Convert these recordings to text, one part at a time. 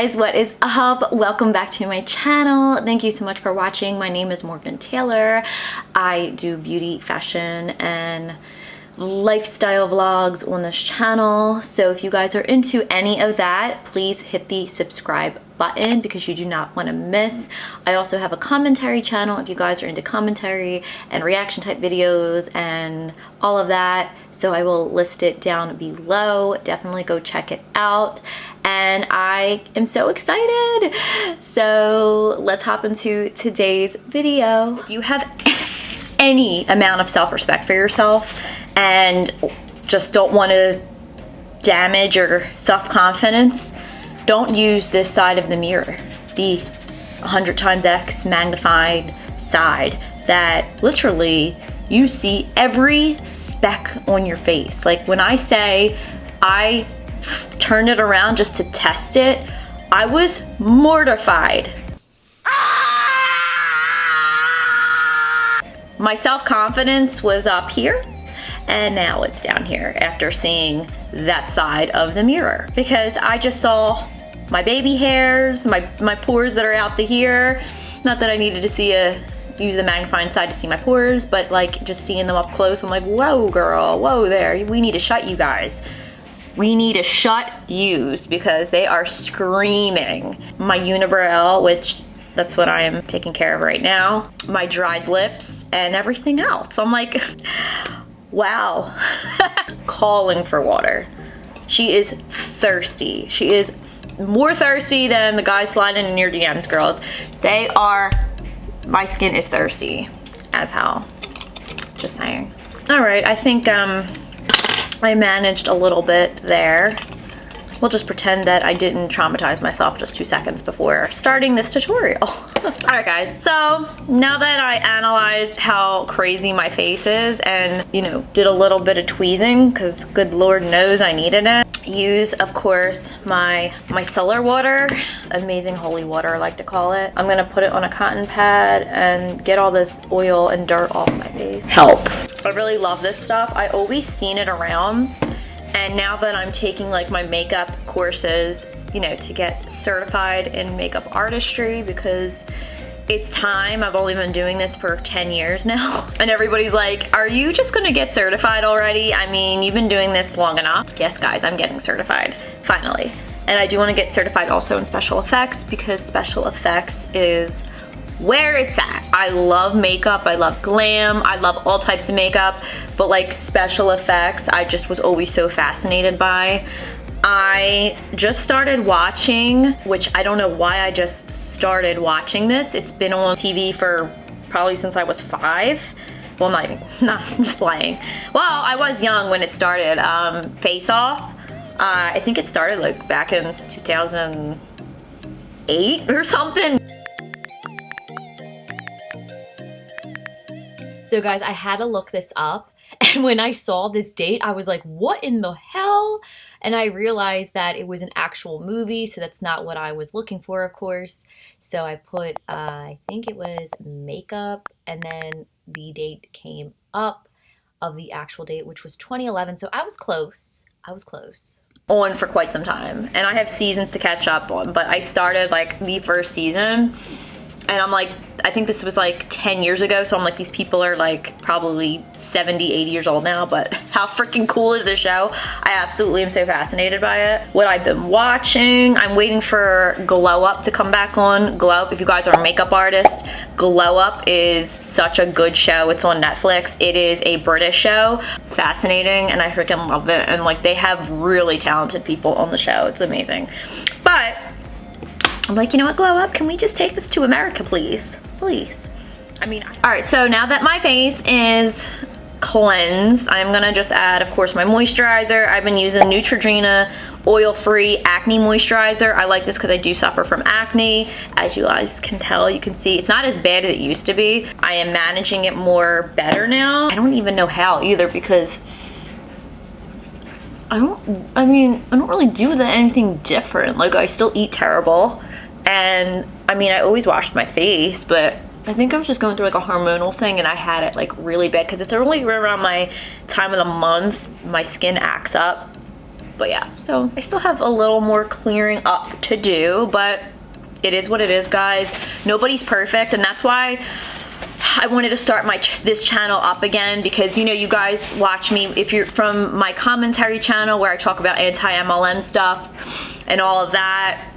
guys, what is up? Welcome back to my channel. Thank you so much for watching. My name is Morgan Taylor. I do beauty, fashion, and lifestyle vlogs on this channel. So if you guys are into any of that, please hit the subscribe button because you do not want to miss. I also have a commentary channel if you guys are into commentary and reaction type videos and all of that. So I will list it down below. Definitely go check it out. And I am so excited. So let's hop into today's video. If you have any amount of self-respect for yourself and just don't want to damage your self-confidence, don't use this side of the mirror, the 100 times X magnified side that literally you see every speck on your face. Like when I say I turned it around just to test it, I was mortified. My self-confidence was up here and now it's down here after seeing that side of the mirror, because I just saw my baby hairs, my pores that are out to here. Not that I needed to use the magnifying side to see my pores, but like just seeing them up close, I'm like, whoa girl, whoa there, we need to shut you guys. We need to shut yous because they are screaming. My unibrow, which that's what I am taking care of right now, my dried lips and everything else. I'm like, wow. Calling for water. She is thirsty. She is more thirsty than the guys sliding in your DMs, girls. They are, my skin is thirsty as hell. Just saying. All right, I think I managed a little bit there. We'll just pretend that I didn't traumatize myself just 2 seconds before starting this tutorial. Alright guys, so now that I analyzed how crazy my face is and, you know, did a little bit of tweezing, because good Lord knows I needed it, use, of course, my micellar water, amazing holy water I like to call it. I'm gonna put it on a cotton pad and get all this oil and dirt off my face. Help. I really love this stuff. I always seen it around. And now that I'm taking like my makeup courses, you know, to get certified in makeup artistry, because it's time. I've only been doing this for 10 years now. And everybody's like, are you just gonna get certified already? I mean, you've been doing this long enough. Yes guys, I'm getting certified, finally. And I do wanna get certified also in special effects, because special effects is where it's at. I love makeup, I love glam, I love all types of makeup, but like special effects, I just was always so fascinated by. I just started watching, which I don't know why I just started watching this. It's been on TV for probably since I was 5. Well, I'm just lying. Well, I was young when it started. Face Off. I think it started like back in 2008 or something. So guys, I had to look this up, and when I saw this date, I was like, what in the hell? And I realized that it was an actual movie, so that's not what I was looking for, of course. So I put, I think it was makeup, and then the date came up of the actual date, which was 2011, so I was close. I was close. On for quite some time, and I have seasons to catch up on, but I started like the first season. And I'm like, I think this was like 10 years ago, so I'm like, these people are like probably 70, 80 years old now, but how freaking cool is this show? I absolutely am so fascinated by it. What I've been watching, I'm waiting for Glow Up to come back on. Glow Up, if you guys are a makeup artist, Glow Up is such a good show. It's on Netflix. It is a British show. Fascinating, and I freaking love it. And like, they have really talented people on the show. It's amazing. But I'm like, you know what, Glow Up, can we just take this to America, please? Please. I mean, all right, so now that my face is cleansed, I'm gonna just add, of course, my moisturizer. I've been using Neutrogena oil-free acne moisturizer. I like this because I do suffer from acne. As you guys can tell, you can see it's not as bad as it used to be. I am managing it better now. I don't even know how either, because I don't really do anything different. Like, I still eat terrible. And I mean, I always washed my face, but I think I was just going through like a hormonal thing, and I had it like really bad because it's only around my time of the month my skin acts up But yeah, so I still have a little more clearing up to do, but it is what it is, guys. Nobody's perfect, and that's why I wanted to start this channel up again, because you know, you guys watch me, if you're from my commentary channel where I talk about anti-MLM stuff and all of that,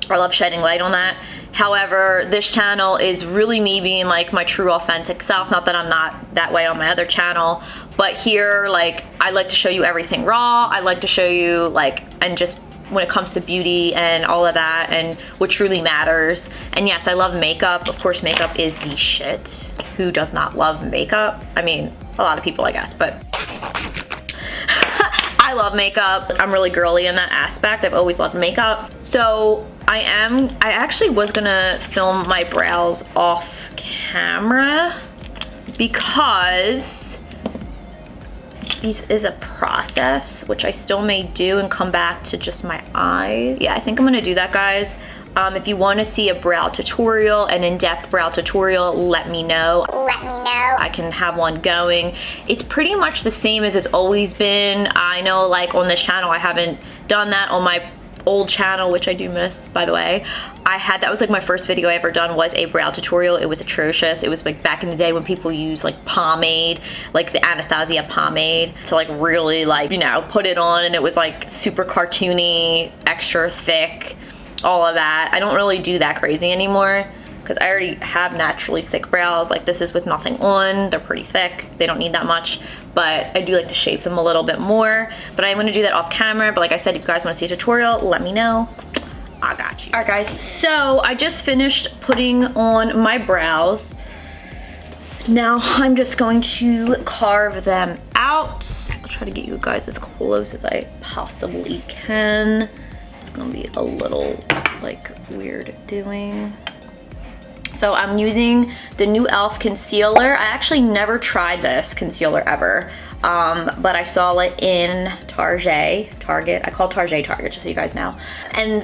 I love shedding light on that. However, this channel is really me being like my true authentic self. Not that I'm not that way on my other channel, but here, like, I like to show you everything raw. I like to show you, like, and just when it comes to beauty and all of that and what truly matters. And yes, I love makeup. Of course, makeup is the shit. Who does not love makeup? I mean, a lot of people, I guess, but I love makeup. I'm really girly in that aspect. I've always loved makeup. So I actually was gonna film my brows off camera because this is a process, which I still may do and come back to just my eyes. Yeah, I think I'm gonna do that, guys. If you want to see a brow tutorial, an in-depth brow tutorial, let me know. I can have one going. It's pretty much the same as it's always been. I know, like, on this channel, I haven't done that. On my old channel, which I do miss, by the way, that was like my first video I ever done, was a brow tutorial. It was atrocious. It was like back in the day when people used like pomade, like the Anastasia pomade, to like really, like, you know, put it on, and it was like super cartoony, extra thick, all of that. I don't really do that crazy anymore because I already have naturally thick brows. Like, this is with nothing on. They're pretty thick. They don't need that much, but I do like to shape them a little bit more. But I'm gonna do that off camera. But like I said, if you guys wanna see a tutorial, let me know. I got you. All right, guys, so I just finished putting on my brows. Now I'm just going to carve them out. I'll try to get you guys as close as I possibly can. It's gonna be a little like weird doing. So I'm using the new e.l.f. concealer. I actually never tried this concealer ever, but I saw it in Target. I call Target, just so you guys know. And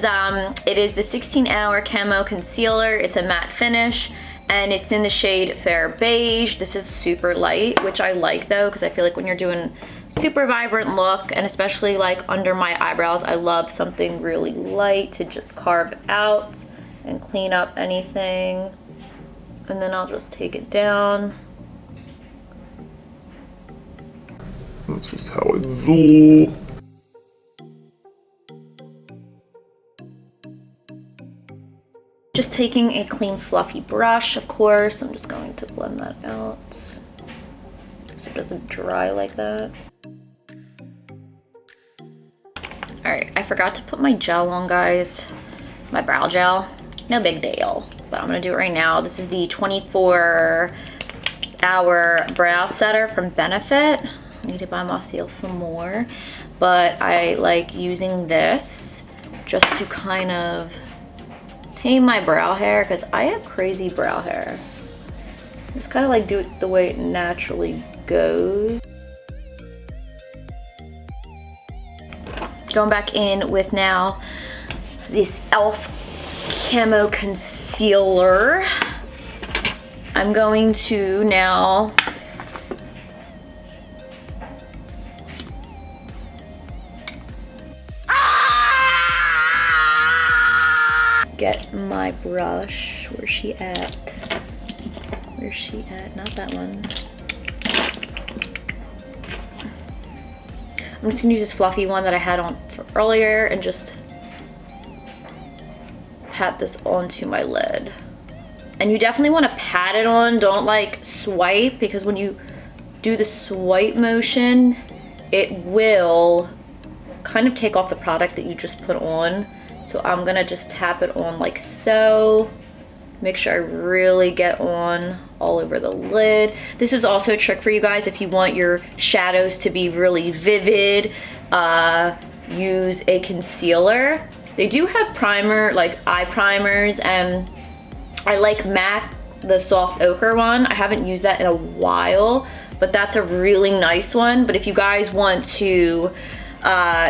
it is the 16-hour camo concealer. It's a matte finish, and it's in the shade Fair Beige. This is super light, which I like though, because I feel like when you're doing super vibrant look, and especially like under my eyebrows, I love something really light to just carve out and clean up anything. And then I'll just take it down. That's just how it's do. Just taking a clean fluffy brush, of course. I'm just going to blend that out so it doesn't dry like that. Alright, I forgot to put my gel on, guys. My brow gel. No big deal, but I'm gonna do it right now. This is the 24-hour brow setter from Benefit. I need to buy myself some more, but I like using this just to kind of tame my brow hair, because I have crazy brow hair. Just kind of like do it the way it naturally goes. Going back in with now this e.l.f. camo concealer. I'm going to now get my brush. Where's she at? Where's she at? Not that one. I'm just gonna use this fluffy one that I had on earlier and just pat this onto my lid. And you definitely want to pat it on. Don't like swipe, because when you do the swipe motion, it will kind of take off the product that you just put on. So I'm gonna just tap it on like so. Make sure I really get on all over the lid. This is also a trick for you guys if you want your shadows to be really vivid. Use a concealer. They do have primer, like eye primers, and I like MAC, the soft ochre one. I haven't used that in a while, but that's a really nice one. But if you guys want to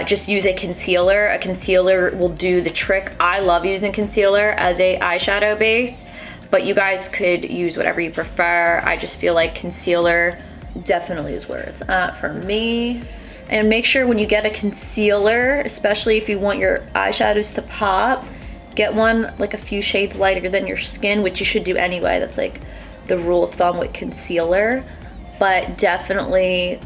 just use a concealer will do the trick. I love using concealer as a eyeshadow base, but you guys could use whatever you prefer. I just feel like concealer definitely is where it's at for me. And make sure when you get a concealer, especially if you want your eyeshadows to pop, get one like a few shades lighter than your skin, which you should do anyway. That's like the rule of thumb with concealer. But definitely,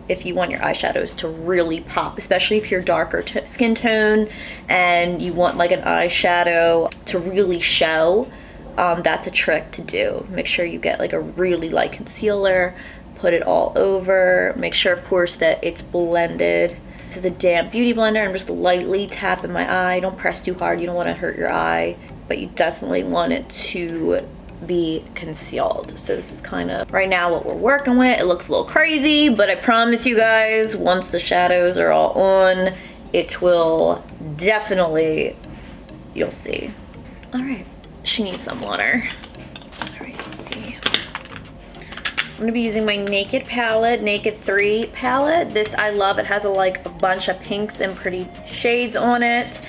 if you want your eyeshadows to really pop, especially if you're darker skin tone and you want like an eyeshadow to really show, that's a trick to do. Make sure you get like a really light concealer, put it all over, make sure of course that it's blended. This is a damp beauty blender. I'm just lightly tapping my eye. Don't press too hard, you don't want to hurt your eye, but you definitely want it to be concealed. So this is kind of right now what we're working with. It looks a little crazy, but I promise you guys, once the shadows are all on, it will definitely, you'll see. All right, she needs some water. All right, let's see. I'm gonna be using my Naked palette, Naked 3 palette. This I love. It has a bunch of pinks and pretty shades on it.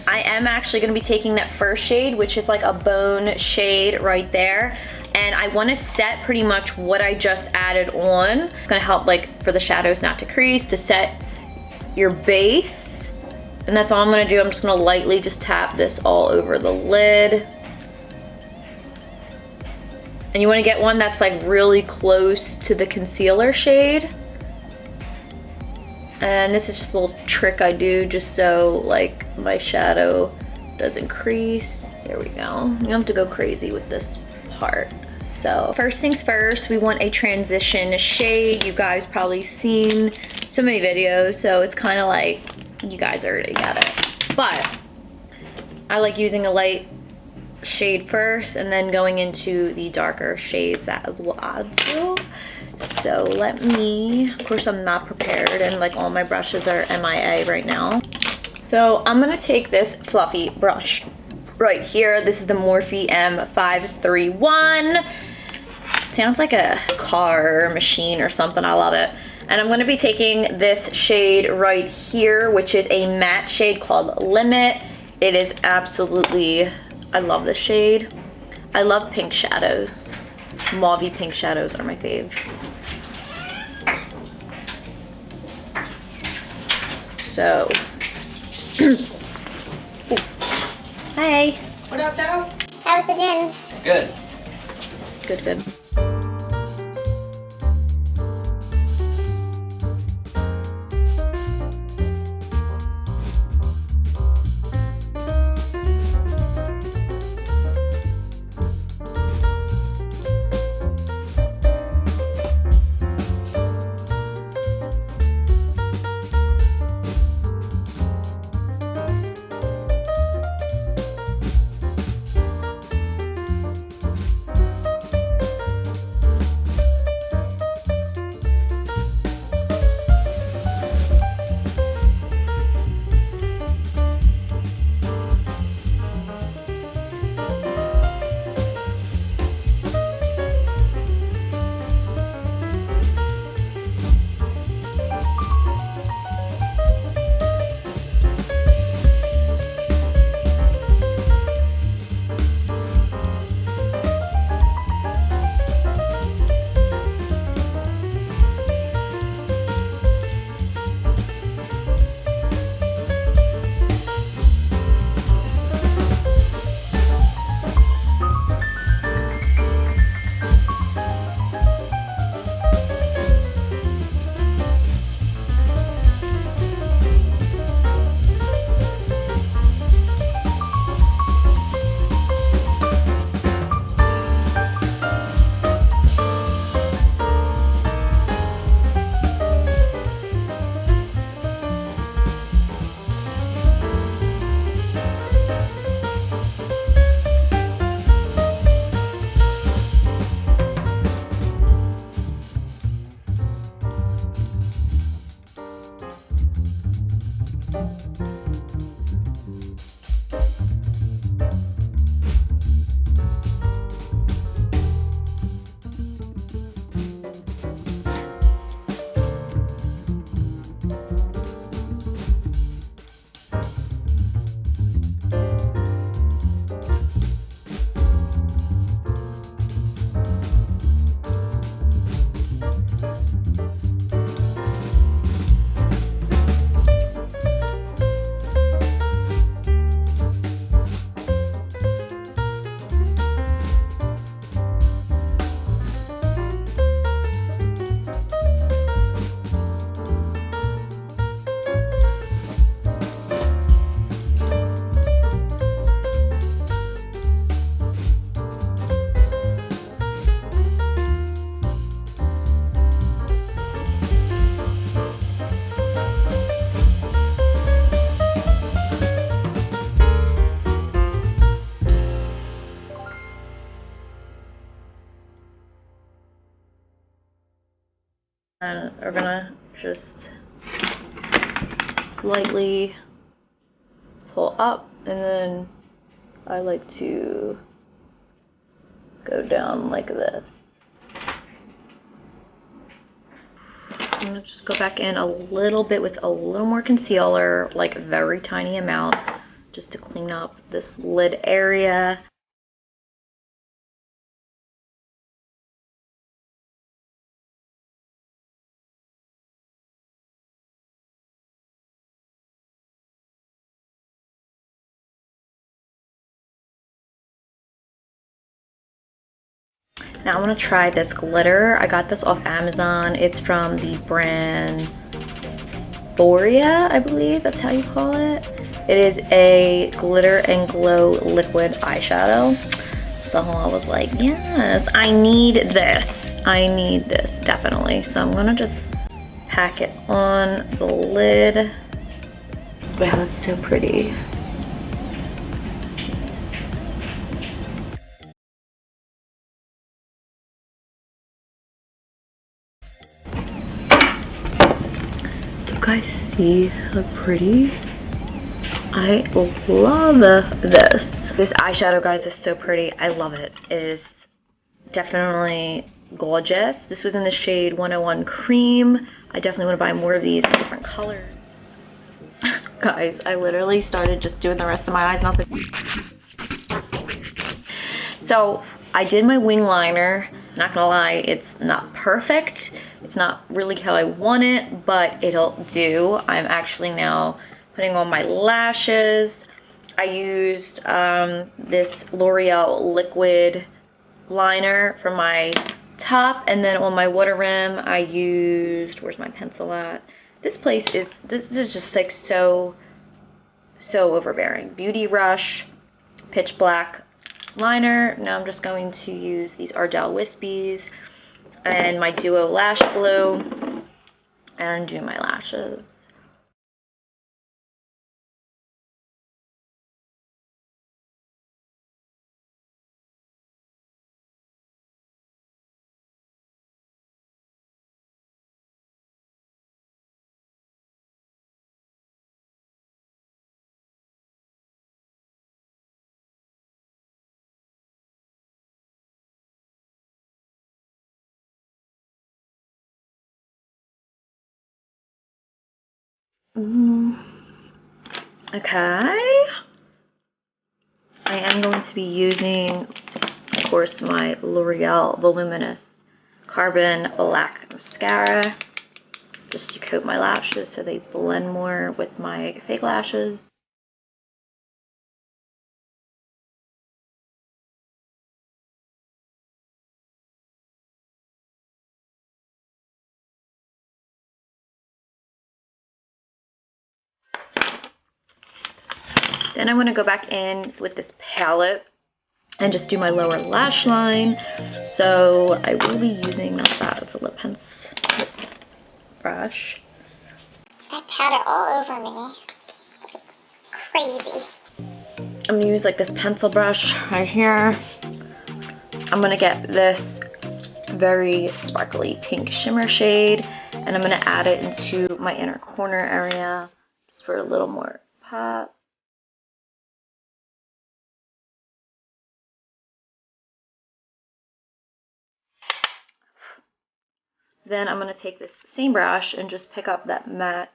I am actually gonna be taking that first shade, which is like a bone shade right there. And I wanna set pretty much what I just added on. It's gonna help like for the shadows not to crease, to set your base. And that's all I'm gonna do. I'm just gonna lightly just tap this all over the lid. And you wanna get one that's like really close to the concealer shade. And this is just a little trick I do just so like my shadow doesn't crease. There we go. You don't have to go crazy with this part. So first things first, we want a transition shade. You guys probably seen so many videos, so it's kind of like you guys already get it. But I like using a light shade first and then going into the darker shades as well. So let me, of course I'm not prepared and like all my brushes are MIA right now. So I'm gonna take this fluffy brush right here. This is the Morphe M531. Sounds like a car or machine or something, I love it. And I'm gonna be taking this shade right here, which is a matte shade called Limit. It is absolutely, I love this shade. I love pink shadows. Mauvey pink shadows are my fave. So, hey. What up, though? How's the gin? Good. Good, good. are gonna just slightly pull up, and then I like to go down like this. I'm gonna just go back in a little bit with a little more concealer, like a very tiny amount, just to clean up this lid area. Now I'm gonna try this glitter. I got this off Amazon. It's from the brand Borea, I believe that's how you call it. It is a glitter and glow liquid eyeshadow. So I was like, yes, I need this. I need this, definitely. So I'm gonna just pack it on the lid. Wow, it's so pretty. Do you guys see how pretty? I love this. This eyeshadow, guys, is so pretty. I love it. It is definitely gorgeous. This was in the shade 101 Cream. I definitely want to buy more of these in different colors. Guys, I literally started just doing the rest of my eyes and I was like, so I did my wing liner. Not gonna lie, it's not perfect. It's not really how I want it, but it'll do. I'm actually now putting on my lashes. I used this L'Oreal liquid liner for my top, and then on my water rim I used, where's my pencil at? This is just like so overbearing. Beauty Rush Pitch Black liner. Now I'm just going to use these Ardell Wispies and my Duo Lash Glue and do my lashes. Okay. I am going to be using, of course, my L'Oreal Voluminous Carbon Black Mascara just to coat my lashes so they blend more with my fake lashes. Then I'm going to go back in with this palette and just do my lower lash line. So I will be using, not that, it's a lip brush. That powder all over me. Crazy. I'm going to use like this pencil brush right here. I'm going to get this very sparkly pink shimmer shade and I'm going to add it into my inner corner area just for a little more pop. Then I'm going to take this same brush and just pick up that matte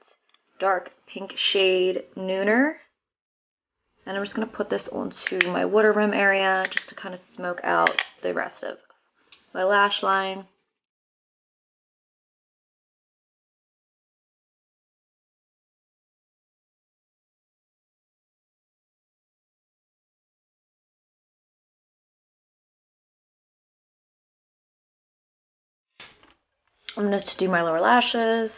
dark pink shade Nooner. And I'm just going to put this onto my water rim area just to kind of smoke out the rest of my lash line. I'm going to do my lower lashes.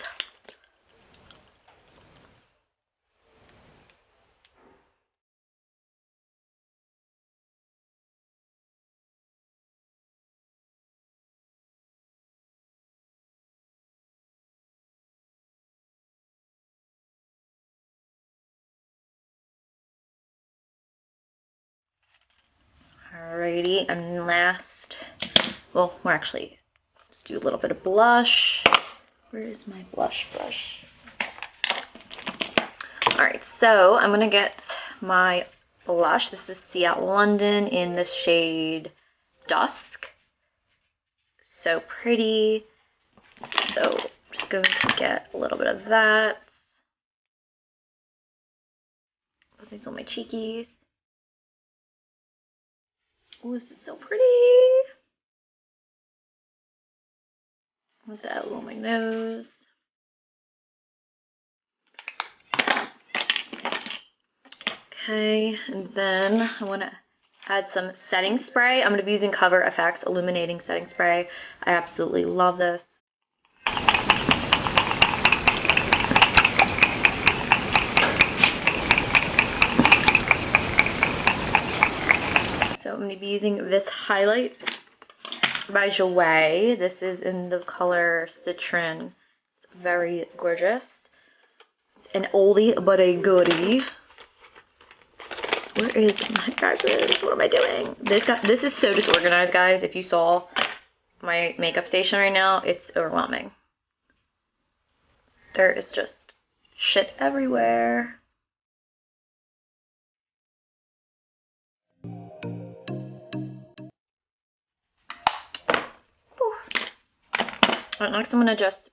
Alrighty, and last, well, we're actually, let's do a little bit of blush. Where is my blush brush? Alright, so I'm going to get my blush. This is See Out London in the shade Dusk. So pretty. So I'm just going to get a little bit of that. Put these on my cheekies. Oh, this is so pretty. Put that on my nose. Okay, and then I want to add some setting spray. I'm going to be using Cover FX Illuminating Setting Spray. I absolutely love this. So I'm going to be using this highlight by Jouer. This is in the color Citron. It's very gorgeous. It's an oldie but a goodie. Where is my brushes? What am I doing? This is so disorganized, guys. If you saw my makeup station right now, it's overwhelming. There is just shit everywhere. Alright, next I'm gonna just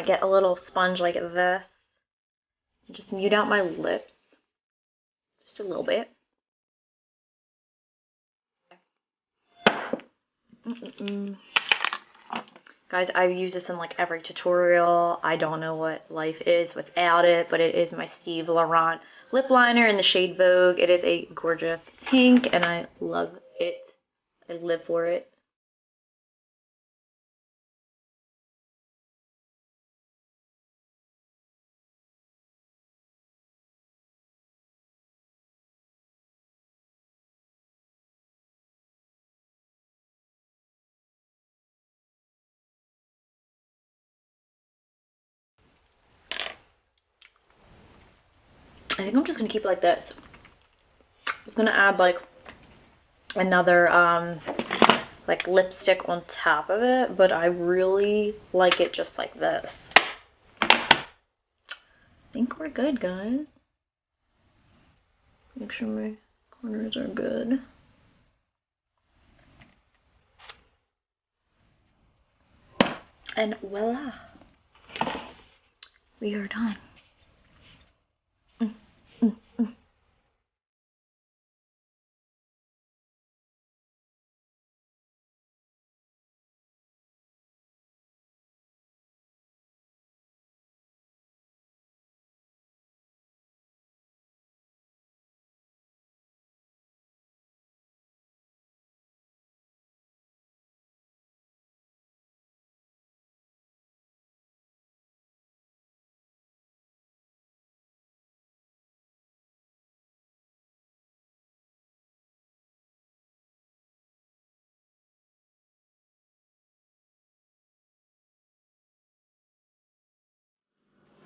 get a little sponge like this. Just mute out my lips. Just a little bit. Guys, I've used this in like every tutorial. I don't know what life is without it, but it is my Steve Laurent lip liner in the shade Vogue. It is a gorgeous pink and I love it. I live for it. I think I'm just gonna keep it like this. I'm just gonna add like another like lipstick on top of it, but I really like it just like this. I think we're good, guys. Make sure my corners are good. And voila, we are done.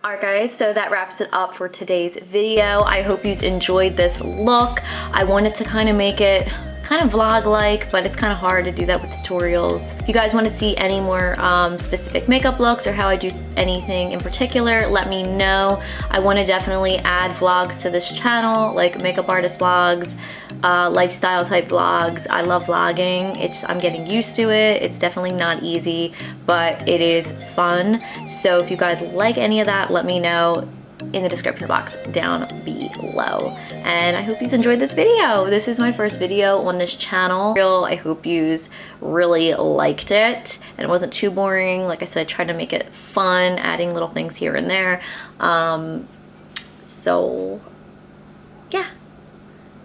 Alright guys, so that wraps it up for today's video. I hope you enjoyed this look. I wanted to kind of make it kind of vlog-like, but it's kind of hard to do that with tutorials. If you guys want to see any more specific makeup looks or how I do anything in particular, let me know. I want to definitely add vlogs to this channel, like makeup artist vlogs, lifestyle type vlogs. I love vlogging. I'm getting used to it. It's definitely not easy, but it is fun. So if you guys like any of that, let me know in the description box down below. And I hope you enjoyed this video. This is my first video on this channel. I hope you really liked it and it wasn't too boring. Like I said, I tried to make it fun, adding little things here and there. So yeah.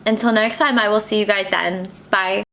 Until next time, I will see you guys then. Bye.